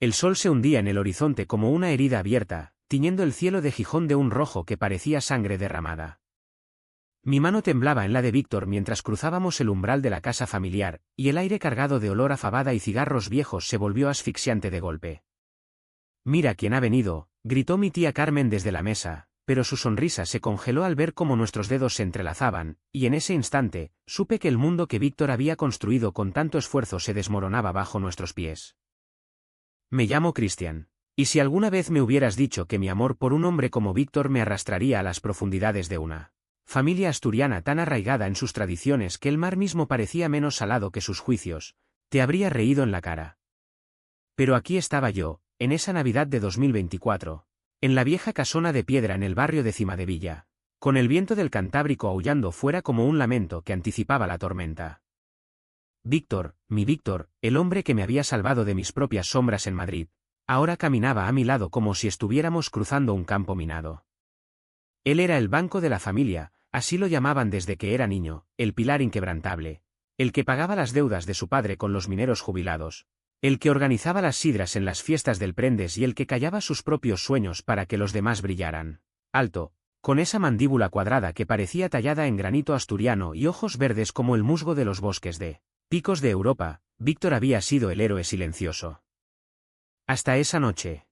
El sol se hundía en el horizonte como una herida abierta, tiñendo el cielo de Gijón de un rojo que parecía sangre derramada. Mi mano temblaba en la de Víctor mientras cruzábamos el umbral de la casa familiar, y el aire cargado de olor a fabada y cigarros viejos se volvió asfixiante de golpe. «Mira quién ha venido», gritó mi tía Carmen desde la mesa, pero su sonrisa se congeló al ver cómo nuestros dedos se entrelazaban, y en ese instante, supe que el mundo que Víctor había construido con tanto esfuerzo se desmoronaba bajo nuestros pies. «Me llamo Cristian. Y si alguna vez me hubieras dicho que mi amor por un hombre como Víctor me arrastraría a las profundidades de una familia asturiana tan arraigada en sus tradiciones que el mar mismo parecía menos salado que sus juicios, te habría reído en la cara. Pero aquí estaba yo, en esa Navidad de 2024, en la vieja casona de piedra en el barrio de Cimadevilla, con el viento del Cantábrico aullando fuera como un lamento que anticipaba la tormenta. Víctor, mi Víctor, el hombre que me había salvado de mis propias sombras en Madrid, ahora caminaba a mi lado como si estuviéramos cruzando un campo minado. Él era el banco de la familia, así lo llamaban desde que era niño, el pilar inquebrantable, el que pagaba las deudas de su padre con los mineros jubilados, el que organizaba las sidras en las fiestas del Prendes y el que callaba sus propios sueños para que los demás brillaran. Alto, con esa mandíbula cuadrada que parecía tallada en granito asturiano y ojos verdes como el musgo de los bosques de picos de Europa, Víctor había sido el héroe silencioso. Hasta esa noche.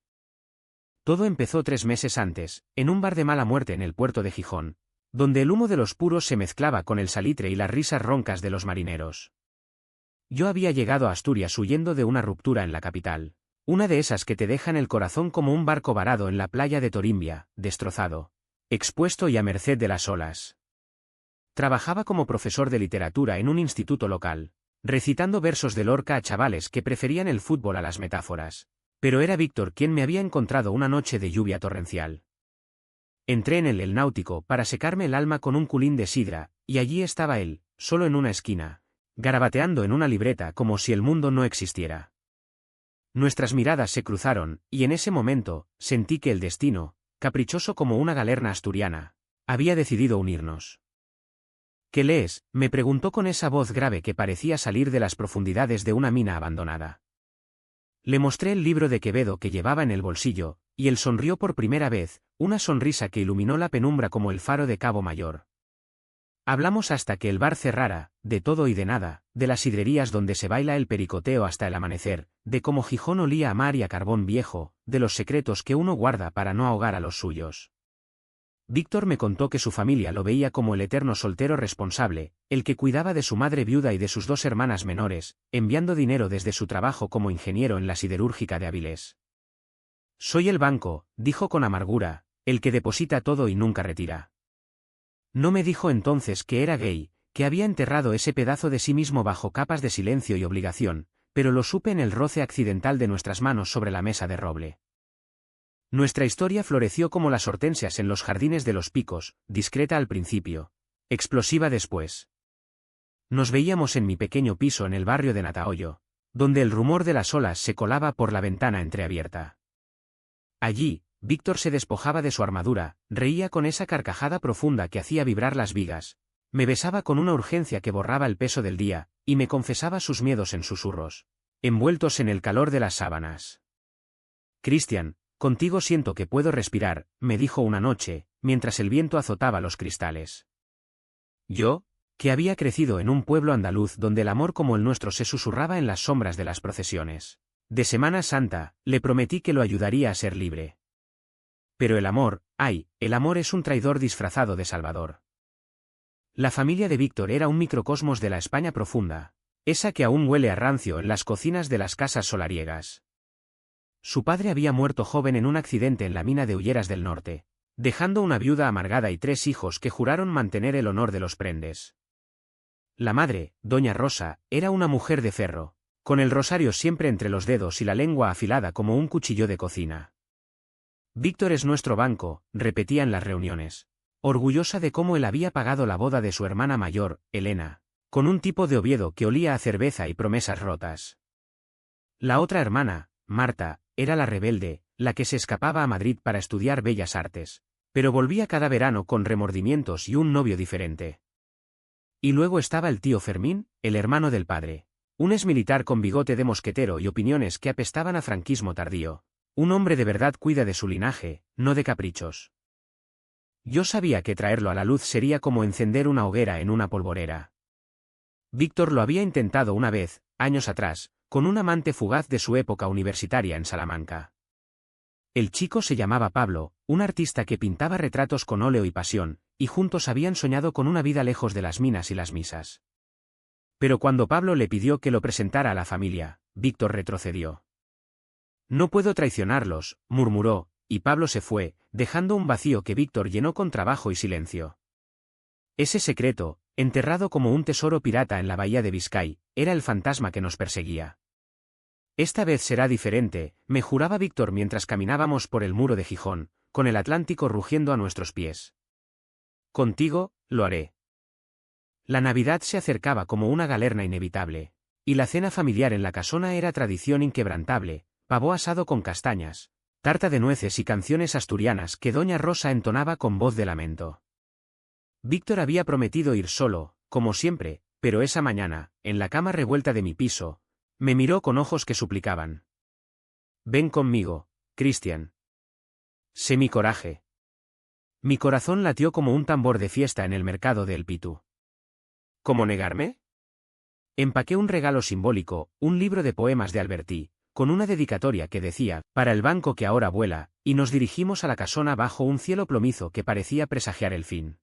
Todo empezó 3 meses antes, en un bar de mala muerte en el puerto de Gijón, donde el humo de los puros se mezclaba con el salitre y las risas roncas de los marineros. Yo había llegado a Asturias huyendo de una ruptura en la capital, una de esas que te dejan el corazón como un barco varado en la playa de Torimbia, destrozado, expuesto y a merced de las olas. Trabajaba como profesor de literatura en un instituto local, recitando versos de Lorca a chavales que preferían el fútbol a las metáforas, pero era Víctor quien me había encontrado una noche de lluvia torrencial. Entré en el Náutico para secarme el alma con un culín de sidra, y allí estaba él, solo en una esquina, garabateando en una libreta como si el mundo no existiera. Nuestras miradas se cruzaron, y en ese momento, sentí que el destino, caprichoso como una galerna asturiana, había decidido unirnos. ¿Qué lees?, me preguntó con esa voz grave que parecía salir de las profundidades de una mina abandonada. Le mostré el libro de Quevedo que llevaba en el bolsillo, y él sonrió por primera vez, una sonrisa que iluminó la penumbra como el faro de Cabo Mayor. Hablamos hasta que el bar cerrara, de todo y de nada, de las sidrerías donde se baila el pericoteo hasta el amanecer, de cómo Gijón olía a mar y a carbón viejo, de los secretos que uno guarda para no ahogar a los suyos. Víctor me contó que su familia lo veía como el eterno soltero responsable, el que cuidaba de su madre viuda y de sus 2 hermanas menores, enviando dinero desde su trabajo como ingeniero en la siderúrgica de Avilés. «Soy el banco», dijo con amargura, «el que deposita todo y nunca retira». No me dijo entonces que era gay, que había enterrado ese pedazo de sí mismo bajo capas de silencio y obligación, pero lo supe en el roce accidental de nuestras manos sobre la mesa de roble. Nuestra historia floreció como las hortensias en los jardines de los Picos, discreta al principio, explosiva después. Nos veíamos en mi pequeño piso en el barrio de Natahoyo, donde el rumor de las olas se colaba por la ventana entreabierta. Allí, Víctor se despojaba de su armadura, reía con esa carcajada profunda que hacía vibrar las vigas, me besaba con una urgencia que borraba el peso del día, y me confesaba sus miedos en susurros, envueltos en el calor de las sábanas. «Cristian, contigo siento que puedo respirar», me dijo una noche, mientras el viento azotaba los cristales. Yo, que había crecido en un pueblo andaluz donde el amor como el nuestro se susurraba en las sombras de las procesiones de Semana Santa, le prometí que lo ayudaría a ser libre. Pero el amor, ¡ay!, el amor es un traidor disfrazado de salvador. La familia de Víctor era un microcosmos de la España profunda, esa que aún huele a rancio en las cocinas de las casas solariegas. Su padre había muerto joven en un accidente en la mina de Ulleras del Norte, dejando una viuda amargada y 3 hijos que juraron mantener el honor de los Prendes. La madre, doña Rosa, era una mujer de ferro, con el rosario siempre entre los dedos y la lengua afilada como un cuchillo de cocina. «Víctor es nuestro banco», repetía en las reuniones, orgullosa de cómo él había pagado la boda de su hermana mayor, Elena, con un tipo de Oviedo que olía a cerveza y promesas rotas. La otra hermana, Marta, era la rebelde, la que se escapaba a Madrid para estudiar bellas artes, pero volvía cada verano con remordimientos y un novio diferente. Y luego estaba el tío Fermín, el hermano del padre, Un exmilitar con bigote de mosquetero y opiniones que apestaban a franquismo tardío. Un hombre de verdad cuida de su linaje, no de caprichos. Yo sabía que traerlo a la luz sería como encender una hoguera en una polvorera. Víctor lo había intentado una vez, años atrás, con un amante fugaz de su época universitaria en Salamanca. El chico se llamaba Pablo, un artista que pintaba retratos con óleo y pasión, y juntos habían soñado con una vida lejos de las minas y las misas. Pero cuando Pablo le pidió que lo presentara a la familia, Víctor retrocedió. No puedo traicionarlos, murmuró, y Pablo se fue, dejando un vacío que Víctor llenó con trabajo y silencio. Ese secreto, enterrado como un tesoro pirata en la bahía de Biscay, era el fantasma que nos perseguía. Esta vez será diferente, me juraba Víctor mientras caminábamos por el muro de Gijón, con el Atlántico rugiendo a nuestros pies. Contigo, lo haré. La Navidad se acercaba como una galerna inevitable, y la cena familiar en la casona era tradición inquebrantable, pavó asado con castañas, tarta de nueces y canciones asturianas que doña Rosa entonaba con voz de lamento. Víctor había prometido ir solo, como siempre, pero esa mañana, en la cama revuelta de mi piso, me miró con ojos que suplicaban. Ven conmigo, Cristian. Sé mi coraje. Mi corazón latió como un tambor de fiesta en el mercado de El Pitu. ¿Cómo negarme? Empaqué un regalo simbólico, un libro de poemas de Albertí, con una dedicatoria que decía, para el banco que ahora vuela, y nos dirigimos a la casona bajo un cielo plomizo que parecía presagiar el fin.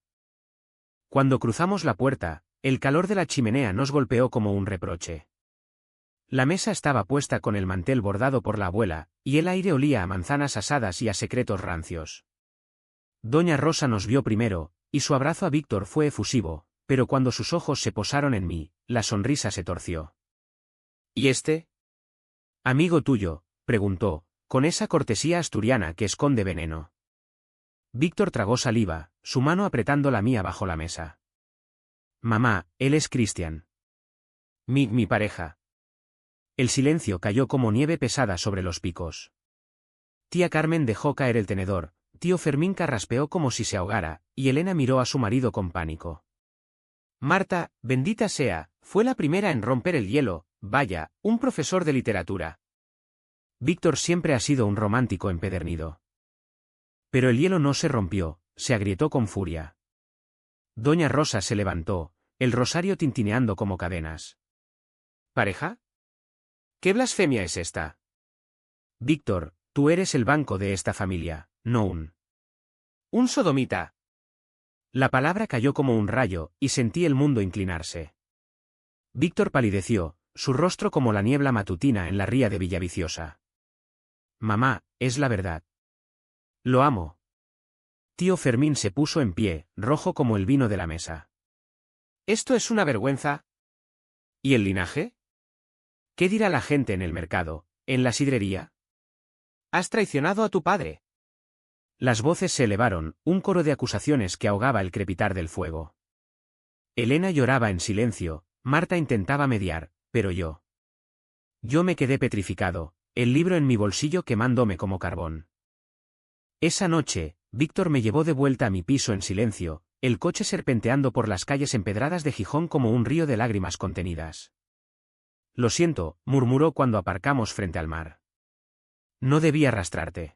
Cuando cruzamos la puerta, el calor de la chimenea nos golpeó como un reproche. La mesa estaba puesta con el mantel bordado por la abuela, y el aire olía a manzanas asadas y a secretos rancios. Doña Rosa nos vio primero, y su abrazo a Víctor fue efusivo, pero cuando sus ojos se posaron en mí, la sonrisa se torció. ¿Y este? Amigo tuyo, preguntó, con esa cortesía asturiana que esconde veneno. Víctor tragó saliva, su mano apretando la mía bajo la mesa. Mamá, él es Cristian. Mi pareja. El silencio cayó como nieve pesada sobre los picos. Tía Carmen dejó caer el tenedor, tío Fermín carraspeó como si se ahogara, y Elena miró a su marido con pánico. Marta, bendita sea, fue la primera en romper el hielo, vaya, un profesor de literatura. Víctor siempre ha sido un romántico empedernido. Pero el hielo no se rompió, se agrietó con furia. Doña Rosa se levantó, el rosario tintineando como cadenas. ¿Pareja? ¿Qué blasfemia es esta? Víctor, tú eres el banco de esta familia, no un sodomita. La palabra cayó como un rayo, y sentí el mundo inclinarse. Víctor palideció, su rostro como la niebla matutina en la ría de Villaviciosa. Mamá, es la verdad. Lo amo. Tío Fermín se puso en pie, rojo como el vino de la mesa. ¿Esto es una vergüenza? ¿Y el linaje? ¿Qué dirá la gente en el mercado, en la sidrería? Has traicionado a tu padre. Las voces se elevaron, un coro de acusaciones que ahogaba el crepitar del fuego. Elena lloraba en silencio, Marta intentaba mediar, pero yo me quedé petrificado, el libro en mi bolsillo quemándome como carbón. Esa noche, Víctor me llevó de vuelta a mi piso en silencio, el coche serpenteando por las calles empedradas de Gijón como un río de lágrimas contenidas. Lo siento, murmuró cuando aparcamos frente al mar. No debí arrastrarte.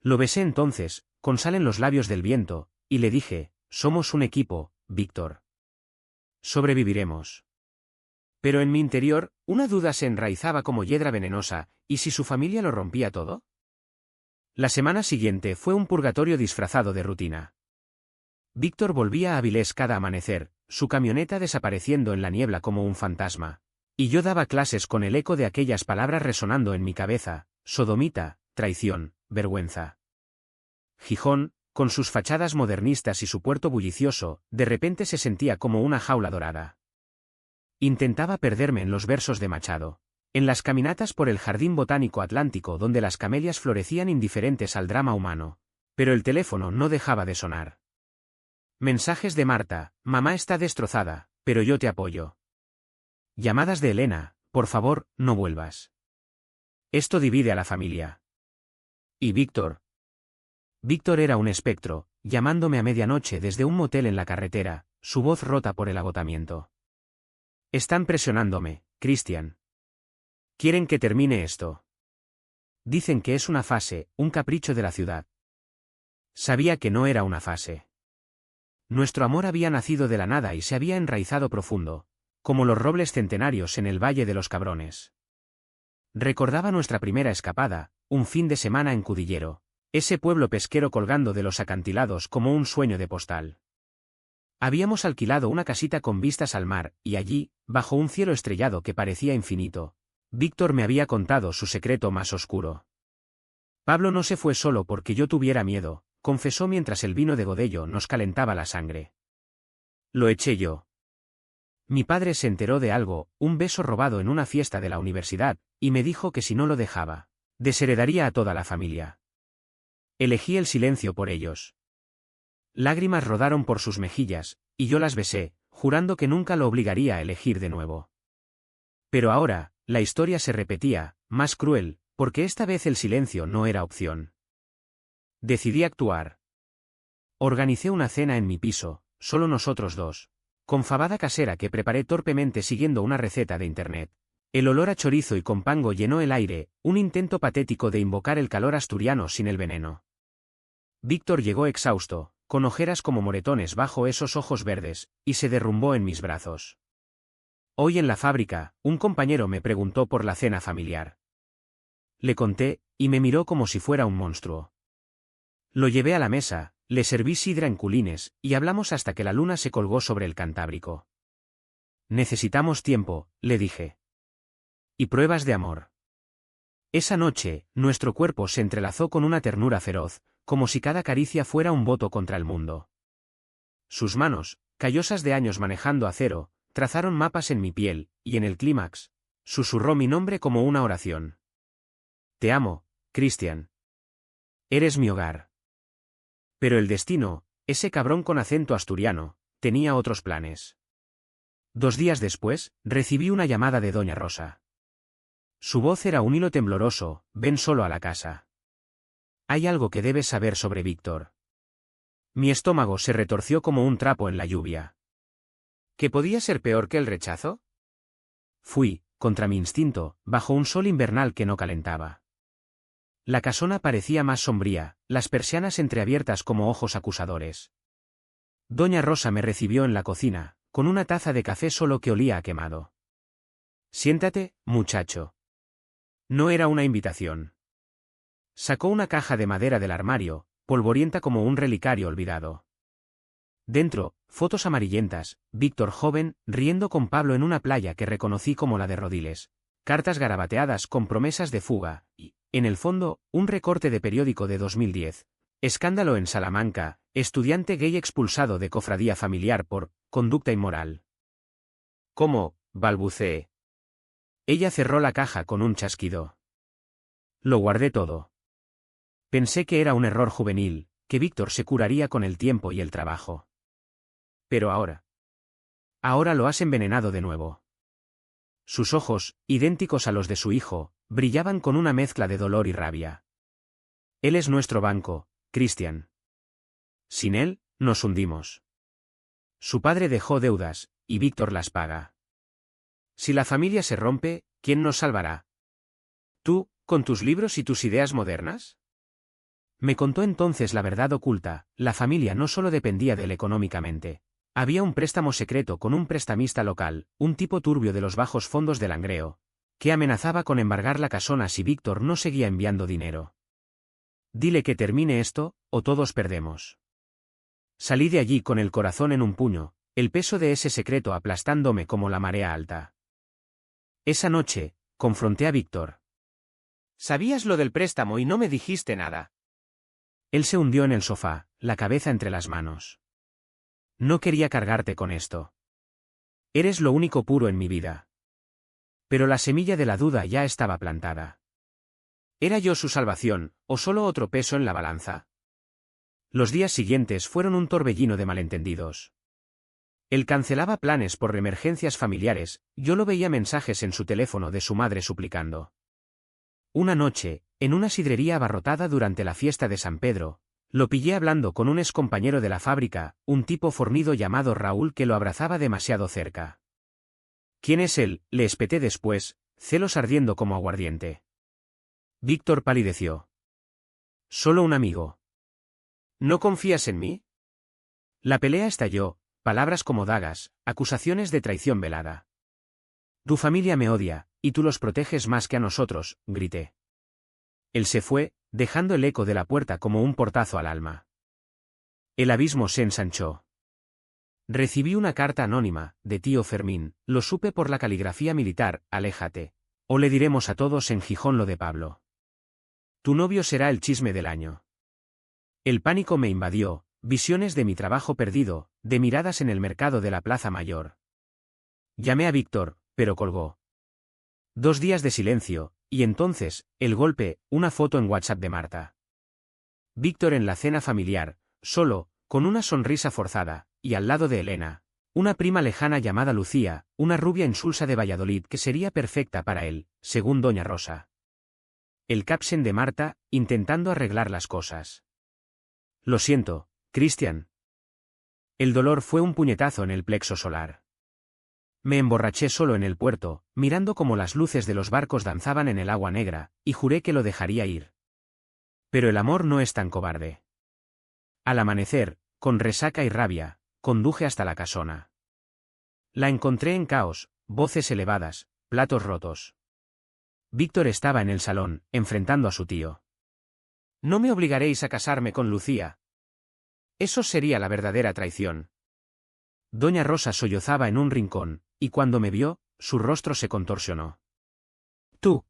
Lo besé entonces, con sal en los labios del viento, y le dije, somos un equipo, Víctor. Sobreviviremos. Pero en mi interior, una duda se enraizaba como hiedra venenosa, ¿y si su familia lo rompía todo? La semana siguiente fue un purgatorio disfrazado de rutina. Víctor volvía a Avilés cada amanecer, su camioneta desapareciendo en la niebla como un fantasma. Y yo daba clases con el eco de aquellas palabras resonando en mi cabeza, sodomita, traición, vergüenza. Gijón, con sus fachadas modernistas y su puerto bullicioso, de repente se sentía como una jaula dorada. Intentaba perderme en los versos de Machado, en las caminatas por el jardín botánico atlántico donde las camelias florecían indiferentes al drama humano, pero el teléfono no dejaba de sonar. Mensajes de Marta, mamá está destrozada, pero yo te apoyo. Llamadas de Elena, por favor, no vuelvas. Esto divide a la familia. ¿Y Víctor? Víctor era un espectro, llamándome a medianoche desde un motel en la carretera, su voz rota por el agotamiento. Están presionándome, Christian. Quieren que termine esto. Dicen que es una fase, un capricho de la ciudad. Sabía que no era una fase. Nuestro amor había nacido de la nada y se había enraizado profundo, como los robles centenarios en el Valle de los Cabrones. Recordaba nuestra primera escapada, un fin de semana en Cudillero, ese pueblo pesquero colgando de los acantilados como un sueño de postal. Habíamos alquilado una casita con vistas al mar, y allí, bajo un cielo estrellado que parecía infinito, Víctor me había contado su secreto más oscuro. Pablo no se fue solo porque yo tuviera miedo, confesó mientras el vino de Godello nos calentaba la sangre. Lo eché yo. Mi padre se enteró de algo, un beso robado en una fiesta de la universidad, y me dijo que si no lo dejaba, desheredaría a toda la familia. Elegí el silencio por ellos. Lágrimas rodaron por sus mejillas, y yo las besé, jurando que nunca lo obligaría a elegir de nuevo. Pero ahora, la historia se repetía, más cruel, porque esta vez el silencio no era opción. Decidí actuar. Organicé una cena en mi piso, solo nosotros dos, con fabada casera que preparé torpemente siguiendo una receta de internet. El olor a chorizo y compango llenó el aire, un intento patético de invocar el calor asturiano sin el veneno. Víctor llegó exhausto, con ojeras como moretones bajo esos ojos verdes, y se derrumbó en mis brazos. Hoy en la fábrica, un compañero me preguntó por la cena familiar. Le conté, y me miró como si fuera un monstruo. Lo llevé a la mesa, le serví sidra en culines, y hablamos hasta que la luna se colgó sobre el Cantábrico. Necesitamos tiempo, le dije. Y pruebas de amor. Esa noche, nuestro cuerpo se entrelazó con una ternura feroz, como si cada caricia fuera un voto contra el mundo. Sus manos, callosas de años manejando acero, trazaron mapas en mi piel, y en el clímax, susurró mi nombre como una oración. Te amo, Christian. Eres mi hogar. Pero el destino, ese cabrón con acento asturiano, tenía otros planes. 2 días después, recibí una llamada de doña Rosa. Su voz era un hilo tembloroso, ven solo a la casa. Hay algo que debes saber sobre Víctor. Mi estómago se retorció como un trapo en la lluvia. ¿Qué podía ser peor que el rechazo? Fui, contra mi instinto, bajo un sol invernal que no calentaba. La casona parecía más sombría, las persianas entreabiertas como ojos acusadores. Doña Rosa me recibió en la cocina, con una taza de café solo que olía a quemado. Siéntate, muchacho. No era una invitación. Sacó una caja de madera del armario, polvorienta como un relicario olvidado. Dentro, fotos amarillentas, Víctor joven, riendo con Pablo en una playa que reconocí como la de Rodiles, cartas garabateadas con promesas de fuga, y, en el fondo, un recorte de periódico de 2010. Escándalo en Salamanca, estudiante gay expulsado de cofradía familiar por conducta inmoral. ¿Cómo? Balbuceé. Ella cerró la caja con un chasquido. Lo guardé todo. Pensé que era un error juvenil, que Víctor se curaría con el tiempo y el trabajo. Pero ahora. Ahora lo has envenenado de nuevo. Sus ojos, idénticos a los de su hijo, brillaban con una mezcla de dolor y rabia. Él es nuestro banco, Christian. Sin él, nos hundimos. Su padre dejó deudas, y Víctor las paga. Si la familia se rompe, ¿quién nos salvará? ¿Tú, con tus libros y tus ideas modernas? Me contó entonces la verdad oculta, la familia no solo dependía de él económicamente. Había un préstamo secreto con un prestamista local, un tipo turbio de los bajos fondos de Langreo, que amenazaba con embargar la casona si Víctor no seguía enviando dinero. Dile que termine esto, o todos perdemos. Salí de allí con el corazón en un puño, el peso de ese secreto aplastándome como la marea alta. Esa noche, confronté a Víctor. Sabías lo del préstamo y no me dijiste nada. Él se hundió en el sofá, la cabeza entre las manos. No quería cargarte con esto. Eres lo único puro en mi vida. Pero la semilla de la duda ya estaba plantada. ¿Era yo su salvación, o solo otro peso en la balanza? Los días siguientes fueron un torbellino de malentendidos. Él cancelaba planes por emergencias familiares, yo lo veía mensajes en su teléfono de su madre suplicando. Una noche, en una sidrería abarrotada durante la fiesta de San Pedro, lo pillé hablando con un excompañero de la fábrica, un tipo fornido llamado Raúl que lo abrazaba demasiado cerca. ¿Quién es él?, le espeté después, celos ardiendo como aguardiente. Víctor palideció. Solo un amigo. ¿No confías en mí? La pelea estalló, palabras como dagas, acusaciones de traición velada. Tu familia me odia, y tú los proteges más que a nosotros, grité. Él se fue, dejando el eco de la puerta como un portazo al alma. El abismo se ensanchó. Recibí una carta anónima, de tío Fermín, lo supe por la caligrafía militar, aléjate. O le diremos a todos en Gijón lo de Pablo. Tu novio será el chisme del año. El pánico me invadió, visiones de mi trabajo perdido, de miradas en el mercado de la Plaza Mayor. Llamé a Víctor, pero colgó. 2 días de silencio, y entonces, el golpe, una foto en WhatsApp de Marta. Víctor en la cena familiar, solo, con una sonrisa forzada, y al lado de Elena, una prima lejana llamada Lucía, una rubia insulsa de Valladolid que sería perfecta para él, según doña Rosa. El capsen de Marta, intentando arreglar las cosas. Lo siento, Cristian. El dolor fue un puñetazo en el plexo solar. Me emborraché solo en el puerto, mirando cómo las luces de los barcos danzaban en el agua negra, y juré que lo dejaría ir. Pero el amor no es tan cobarde. Al amanecer, con resaca y rabia, conduje hasta la casona. La encontré en caos, voces elevadas, platos rotos. Víctor estaba en el salón, enfrentando a su tío. No me obligaréis a casarme con Lucía. Eso sería la verdadera traición. Doña Rosa sollozaba en un rincón, y cuando me vio, su rostro se contorsionó. Tú.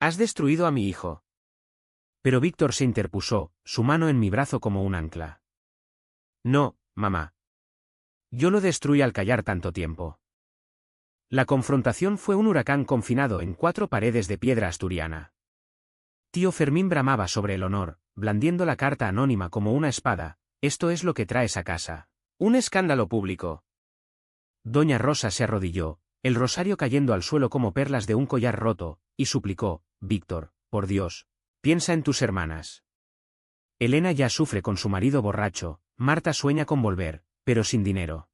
Has destruido a mi hijo. Pero Víctor se interpuso, su mano en mi brazo como un ancla. No, mamá. Yo lo destruí al callar tanto tiempo. La confrontación fue un huracán confinado en 4 paredes de piedra asturiana. Tío Fermín bramaba sobre el honor, blandiendo la carta anónima como una espada. Esto es lo que traes a casa. Un escándalo público. Doña Rosa se arrodilló, el rosario cayendo al suelo como perlas de un collar roto, y suplicó, Víctor, por Dios, piensa en tus hermanas. Elena ya sufre con su marido borracho, Marta sueña con volver, pero sin dinero.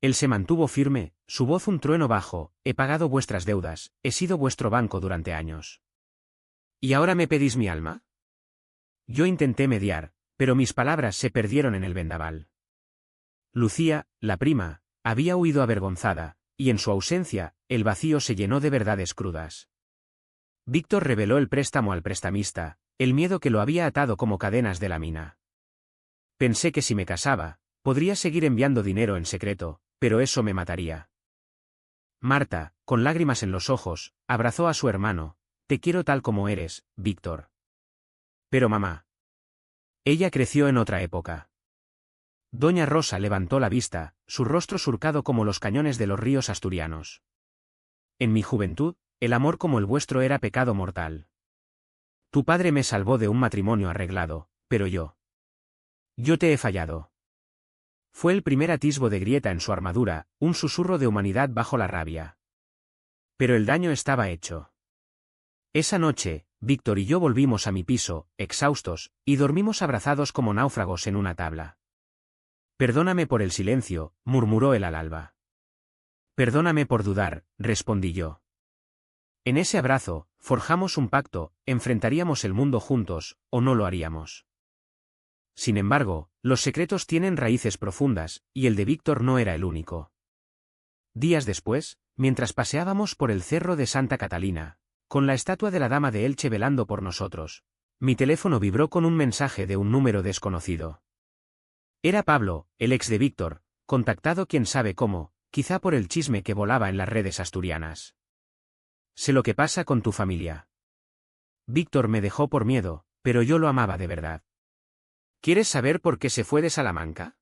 Él se mantuvo firme, su voz un trueno bajo, he pagado vuestras deudas, he sido vuestro banco durante años. ¿Y ahora me pedís mi alma? Yo intenté mediar, pero mis palabras se perdieron en el vendaval. Lucía, la prima, había huido avergonzada, y en su ausencia, el vacío se llenó de verdades crudas. Víctor reveló el préstamo al prestamista, el miedo que lo había atado como cadenas de la mina. Pensé que si me casaba, podría seguir enviando dinero en secreto, pero eso me mataría. Marta, con lágrimas en los ojos, abrazó a su hermano, te quiero tal como eres, Víctor. Pero mamá. Ella creció en otra época. Doña Rosa levantó la vista, su rostro surcado como los cañones de los ríos asturianos. En mi juventud, el amor como el vuestro era pecado mortal. Tu padre me salvó de un matrimonio arreglado, pero yo. Yo te he fallado. Fue el primer atisbo de grieta en su armadura, un susurro de humanidad bajo la rabia. Pero el daño estaba hecho. Esa noche, Víctor y yo volvimos a mi piso, exhaustos, y dormimos abrazados como náufragos en una tabla. Perdóname por el silencio, murmuró él al alba. Perdóname por dudar, respondí yo. En ese abrazo, forjamos un pacto, enfrentaríamos el mundo juntos, o no lo haríamos. Sin embargo, los secretos tienen raíces profundas, y el de Víctor no era el único. Días después, mientras paseábamos por el cerro de Santa Catalina, con la estatua de la Dama de Elche velando por nosotros, mi teléfono vibró con un mensaje de un número desconocido. Era Pablo, el ex de Víctor, contactado quién sabe cómo, quizá por el chisme que volaba en las redes asturianas. Sé lo que pasa con tu familia. Víctor me dejó por miedo, pero yo lo amaba de verdad. ¿Quieres saber por qué se fue de Salamanca?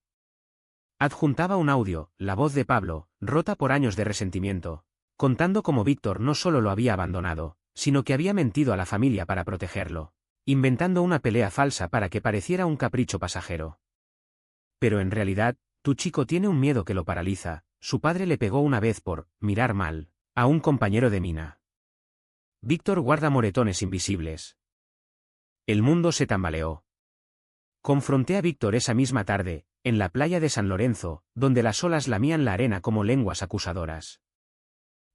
Adjuntaba un audio, la voz de Pablo, rota por años de resentimiento, contando cómo Víctor no solo lo había abandonado, sino que había mentido a la familia para protegerlo, inventando una pelea falsa para que pareciera un capricho pasajero. Pero en realidad, tu chico tiene un miedo que lo paraliza, su padre le pegó una vez por mirar mal a un compañero de mina. Víctor guarda moretones invisibles. El mundo se tambaleó. Confronté a Víctor esa misma tarde, en la playa de San Lorenzo, donde las olas lamían la arena como lenguas acusadoras.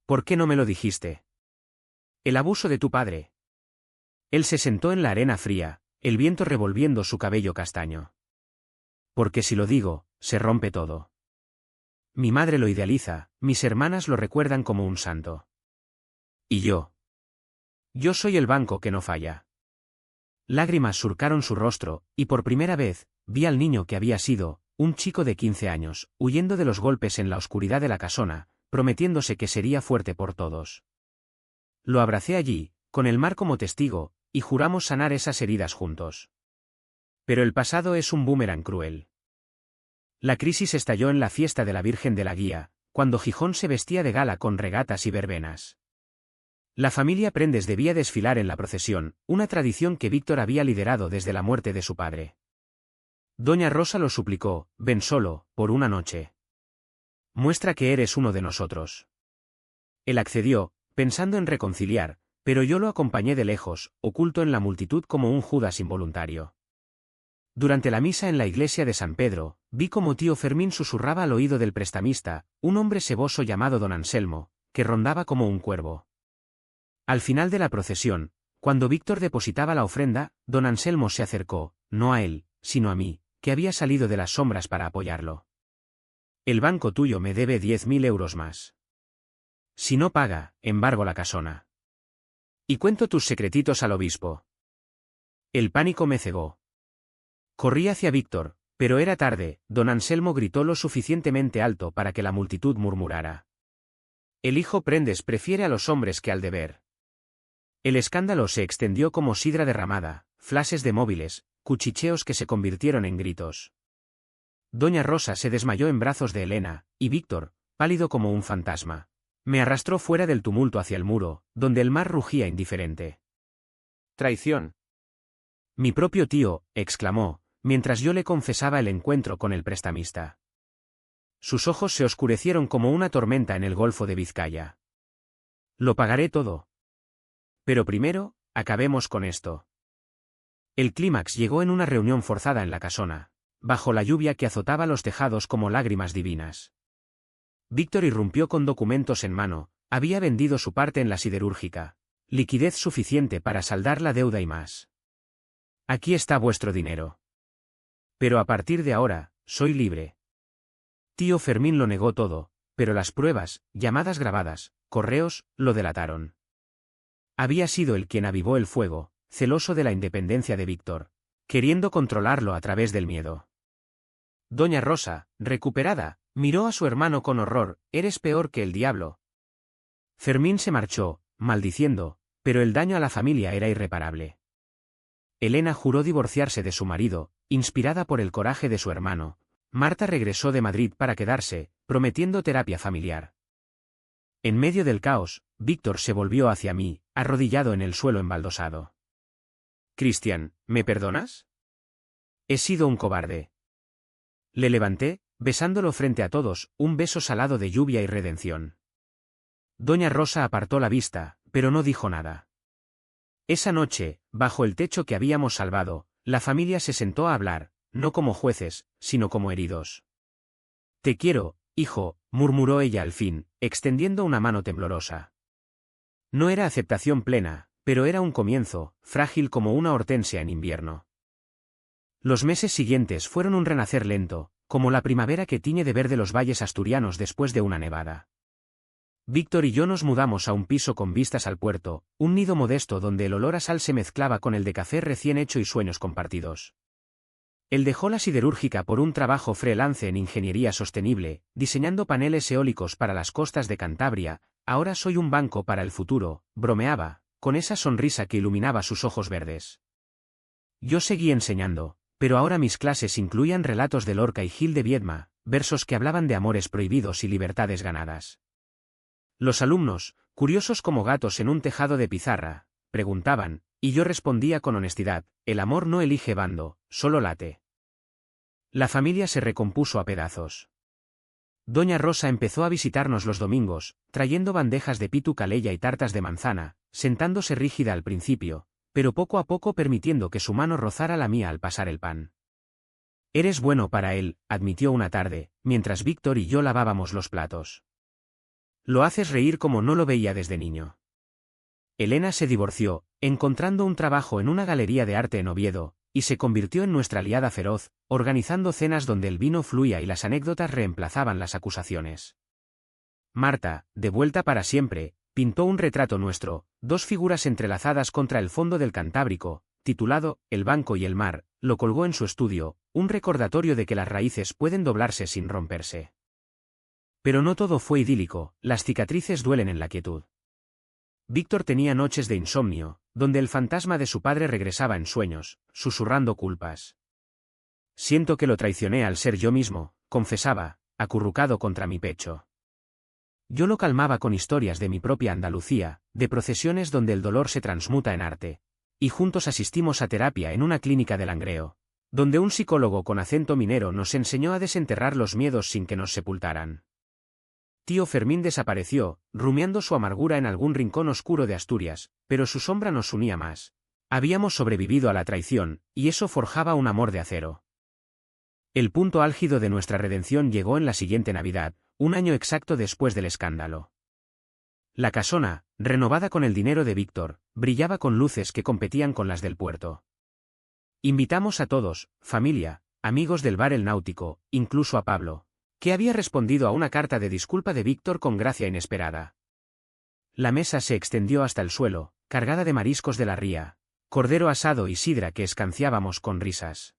¿Por qué no me lo dijiste? El abuso de tu padre. Él se sentó en la arena fría, el viento revolviendo su cabello castaño. Porque si lo digo, se rompe todo. Mi madre lo idealiza, mis hermanas lo recuerdan como un santo. ¿Y yo? Yo soy el banco que no falla. Lágrimas surcaron su rostro, y por primera vez, vi al niño que había sido, un chico de 15 años, huyendo de los golpes en la oscuridad de la casona, prometiéndose que sería fuerte por todos. Lo abracé allí, con el mar como testigo, y juramos sanar esas heridas juntos. Pero el pasado es un boomerang cruel. La crisis estalló en la fiesta de la Virgen de la Guía, cuando Gijón se vestía de gala con regatas y verbenas. La familia Prendes debía desfilar en la procesión, una tradición que Víctor había liderado desde la muerte de su padre. Doña Rosa lo suplicó: ven solo, por una noche. Muestra que eres uno de nosotros. Él accedió, pensando en reconciliar, pero yo lo acompañé de lejos, oculto en la multitud como un Judas involuntario. Durante la misa en la iglesia de San Pedro, vi como tío Fermín susurraba al oído del prestamista, un hombre seboso llamado don Anselmo, que rondaba como un cuervo. Al final de la procesión, cuando Víctor depositaba la ofrenda, don Anselmo se acercó, no a él, sino a mí, que había salido de las sombras para apoyarlo. El banco tuyo me debe 10.000 euros más. Si no paga, embargo la casona. Y cuento tus secretitos al obispo. El pánico me cegó. Corrí hacia Víctor, pero era tarde. Don Anselmo gritó lo suficientemente alto para que la multitud murmurara: el hijo Prendes prefiere a los hombres que al deber. El escándalo se extendió como sidra derramada, flashes de móviles, cuchicheos que se convirtieron en gritos. Doña Rosa se desmayó en brazos de Elena, y Víctor, pálido como un fantasma, me arrastró fuera del tumulto hacia el muro, donde el mar rugía indiferente. Traición. Mi propio tío, exclamó, mientras yo le confesaba el encuentro con el prestamista. Sus ojos se oscurecieron como una tormenta en el Golfo de Vizcaya. Lo pagaré todo. Pero primero, acabemos con esto. El clímax llegó en una reunión forzada en la casona, bajo la lluvia que azotaba los tejados como lágrimas divinas. Víctor irrumpió con documentos en mano, había vendido su parte en la siderúrgica, liquidez suficiente para saldar la deuda y más. Aquí está vuestro dinero. Pero a partir de ahora, soy libre. Tío Fermín lo negó todo, pero las pruebas, llamadas grabadas, correos, lo delataron. Había sido él quien avivó el fuego, celoso de la independencia de Víctor, queriendo controlarlo a través del miedo. Doña Rosa, recuperada, miró a su hermano con horror: eres peor que el diablo. Fermín se marchó, maldiciendo, pero el daño a la familia era irreparable. Elena juró divorciarse de su marido, inspirada por el coraje de su hermano. Marta regresó de Madrid para quedarse, prometiendo terapia familiar. En medio del caos, Víctor se volvió hacia mí, arrodillado en el suelo embaldosado. Cristian, ¿me perdonas? He sido un cobarde. Le levanté, besándolo frente a todos, un beso salado de lluvia y redención. Doña Rosa apartó la vista, pero no dijo nada. Esa noche, bajo el techo que habíamos salvado, la familia se sentó a hablar, no como jueces, sino como heridos. Te quiero, hijo, murmuró ella al fin, extendiendo una mano temblorosa. No era aceptación plena, pero era un comienzo, frágil como una hortensia en invierno. Los meses siguientes fueron un renacer lento, como la primavera que tiñe de verde los valles asturianos después de una nevada. Víctor y yo nos mudamos a un piso con vistas al puerto, un nido modesto donde el olor a sal se mezclaba con el de café recién hecho y sueños compartidos. Él dejó la siderúrgica por un trabajo freelance en ingeniería sostenible, diseñando paneles eólicos para las costas de Cantabria. Ahora soy un banco para el futuro, bromeaba, con esa sonrisa que iluminaba sus ojos verdes. Yo seguí enseñando, pero ahora mis clases incluían relatos de Lorca y Gil de Viedma, versos que hablaban de amores prohibidos y libertades ganadas. Los alumnos, curiosos como gatos en un tejado de pizarra, preguntaban, y yo respondía con honestidad: el amor no elige bando, solo late. La familia se recompuso a pedazos. Doña Rosa empezó a visitarnos los domingos, trayendo bandejas de pitu calella y tartas de manzana, sentándose rígida al principio, pero poco a poco permitiendo que su mano rozara la mía al pasar el pan. Eres bueno para él, admitió una tarde, mientras Víctor y yo lavábamos los platos. Lo haces reír como no lo veía desde niño. Elena se divorció, encontrando un trabajo en una galería de arte en Oviedo, y se convirtió en nuestra aliada feroz, organizando cenas donde el vino fluía y las anécdotas reemplazaban las acusaciones. Marta, de vuelta para siempre, pintó un retrato nuestro, dos figuras entrelazadas contra el fondo del Cantábrico, titulado El banco y el mar, lo colgó en su estudio, un recordatorio de que las raíces pueden doblarse sin romperse. Pero no todo fue idílico, las cicatrices duelen en la quietud. Víctor tenía noches de insomnio, donde el fantasma de su padre regresaba en sueños, susurrando culpas. Siento que lo traicioné al ser yo mismo, confesaba, acurrucado contra mi pecho. Yo lo calmaba con historias de mi propia Andalucía, de procesiones donde el dolor se transmuta en arte. Y juntos asistimos a terapia en una clínica de Langreo, donde un psicólogo con acento minero nos enseñó a desenterrar los miedos sin que nos sepultaran. Tío Fermín desapareció, rumiando su amargura en algún rincón oscuro de Asturias, pero su sombra nos unía más. Habíamos sobrevivido a la traición, y eso forjaba un amor de acero. El punto álgido de nuestra redención llegó en la siguiente Navidad, un año exacto después del escándalo. La casona, renovada con el dinero de Víctor, brillaba con luces que competían con las del puerto. Invitamos a todos, familia, amigos del bar El Náutico, incluso a Pablo, que había respondido a una carta de disculpa de Víctor con gracia inesperada. La mesa se extendió hasta el suelo, cargada de mariscos de la ría, cordero asado y sidra que escanciábamos con risas.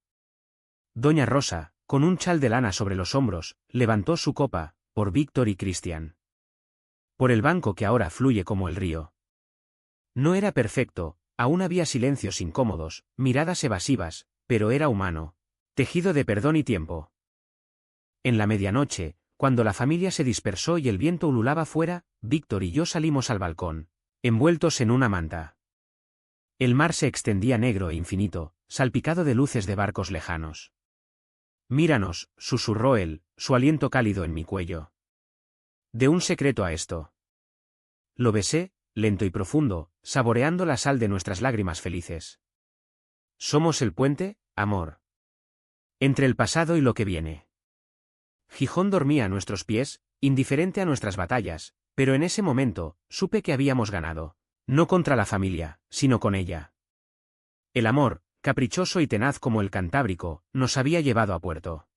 Doña Rosa, con un chal de lana sobre los hombros, levantó su copa, por Víctor y Cristian. Por el banco que ahora fluye como el río. No era perfecto, aún había silencios incómodos, miradas evasivas, pero era humano, tejido de perdón y tiempo. En la medianoche, cuando la familia se dispersó y el viento ululaba fuera, Víctor y yo salimos al balcón, envueltos en una manta. El mar se extendía negro e infinito, salpicado de luces de barcos lejanos. Míranos, susurró él, su aliento cálido en mi cuello. De un secreto a esto. Lo besé, lento y profundo, saboreando la sal de nuestras lágrimas felices. Somos el puente, amor. Entre el pasado y lo que viene. Gijón dormía a nuestros pies, indiferente a nuestras batallas, pero en ese momento, supe que habíamos ganado. No contra la familia, sino con ella. El amor, caprichoso y tenaz como el Cantábrico, nos había llevado a puerto.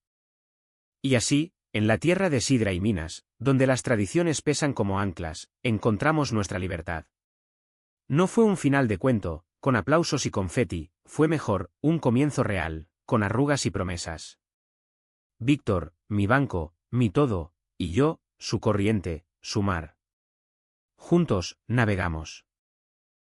Y así, en la tierra de sidra y minas, donde las tradiciones pesan como anclas, encontramos nuestra libertad. No fue un final de cuento, con aplausos y confeti, fue mejor, un comienzo real, con arrugas y promesas. Víctor, mi banco, mi todo, y yo, su corriente, su mar. Juntos, navegamos.